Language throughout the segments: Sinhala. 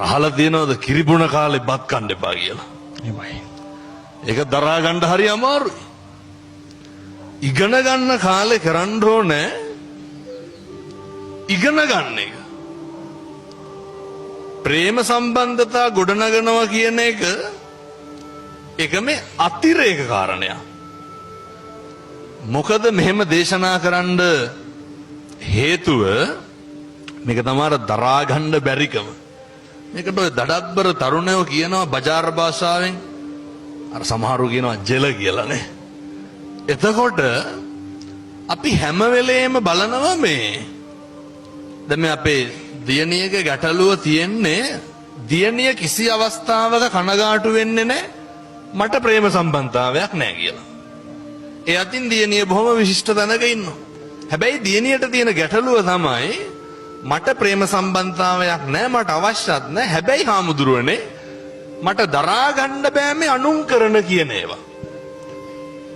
අහලා තියෙනවද කිරිබුණ කාලේ බත් කන්න එපා කියලා? එහෙමයි. ඒක දරා ගන්න හරි අමාරුයි. ඉගෙන ගන්න කාලේ කරන්න ඕනේ ඉගෙන ගන්න එක. ප්‍රේම සම්බන්ධතා ගොඩනගනවා කියන එක මේ අතිරේක කාරණයක්. මොකද මෙහෙම දේශනා කරන්න හේතුව මේක තමයි දරා ගන්න බැරිකම. මේකට ඔය දඩබ්බර තරුණයෝ කියනවා බජාර් භාෂාවෙන් අර සමහරු කියනවා ජෙල කියලා නේ. එතකොට අපි හැම වෙලේම බලනවා මේ දැන් මේ අපේ දියණියක ගැටලුව තියෙන්නේ දියණිය කිසි අවස්ථාවක කනගාටු වෙන්නේ නැහැ මට ප්‍රේම සම්බන්ධතාවයක් නැහැ කියලා. ඒ අතින් දියණිය බොහොම විශිෂ්ට තැනක ඉන්නවා. හැබැයි දියණියට තියෙන ගැටලුව තමයි මට ප්‍රේම සම්බන්ධතාවයක් නැහැ මට අවශ්‍යත් නැහැ. හැබැයි හාමුදුරුවනේ මට දරා ගන්න බෑ මේ අනුන් කරන කියන ඒවා.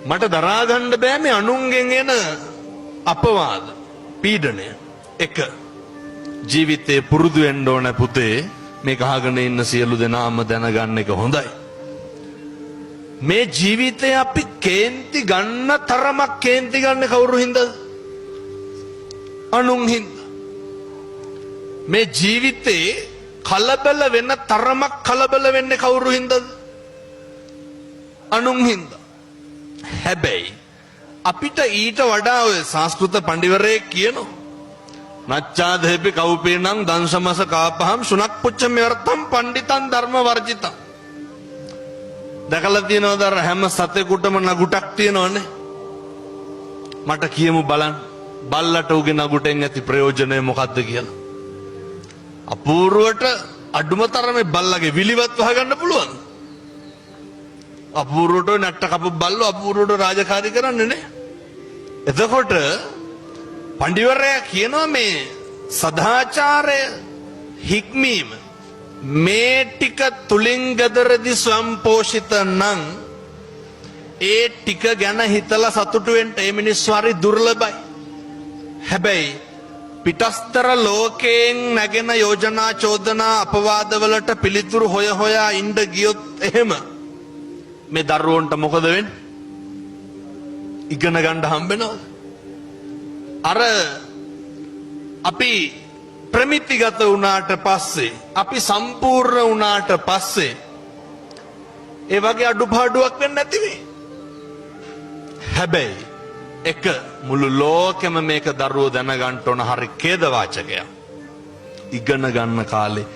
මට දරා ගන්න බෑ මේ අනුන්ගෙන් එන අපවාද පීඩනය. එක ජීවිතේ පුරුදු වෙන්න ඕන පුතේ මේක අහගෙන ඉන්න සියලු දෙනාම දැනගන්න එක හොඳයි. මේ ජීවිතේ අපි කේන්ති ගන්න තරමක් කේන්ති ගන්න කවුරු හින්දාද? අනුන් හින්දා. මේ ජීවිතේ කලබල වෙන තරමක් කලබල වෙන්නේ කවුරු හින්දාද? අනුන් හින්දා. හැබැයි අපිට ඊට වඩා ඔය සංස්කෘත පඬිවරයෙක් කියනවා නච්චාදේපි කවුපේනං දංශමස කාපහම් සුනක් පුච්ච මෙවර්තම් පණ්ඩිතං ධර්ම වර්ජිතං. දැකලා තියෙනවද අර හැම සතෙකුටම නගුටක් තියෙනවනේ. මට කියමු බලන්න බල්ලට උගේ නගුටෙන් ඇති ප්‍රයෝජනය මොකද්ද කියලා. අපූර්වට අඩුම තරමේ බල්ලගේ විලිවත් වහගන්න පුළුවන්. අපූර්වට නැට්ට කපු බල්ලෝ අපූර්වට රාජකාරී කරන්නේ නේ. එතකොට පඬිවරයා කියනවා මේ සදාචාරය හික්මීම මේ ටික තුලින් ගදරදි ස්වම්පෝෂිත නම් ඒ ටික ගැන හිතලා සතුටු වෙන්න ඒ මිනිස්සු හරි දුර්ලභයි. හැබැයි පිටස්තර ලෝකයෙන් නැගෙන යෝජනා චෝදනා අපවාදවලට පිළිතුරු හොය හොයා ඉඳ ගියොත් එහෙම මේ දරුවන්ට මොකද වෙන්නේ? ඉගෙන ගන්න හම්බෙනවද? අර අපි ප්‍රමිතිගත වුණාට පස්සේ අපි සම්පූර්ණ වුණාට පස්සේ ඒ වගේ අඩුපාඩුවක් වෙන්නේ නැති වෙයි. හැබැයි එක මුළු ලෝකෙම මේක දරුවෝ දැනගන්න ඕන හරි ඛේද වාචකයක්. ඉගෙන ගන්න කාලේ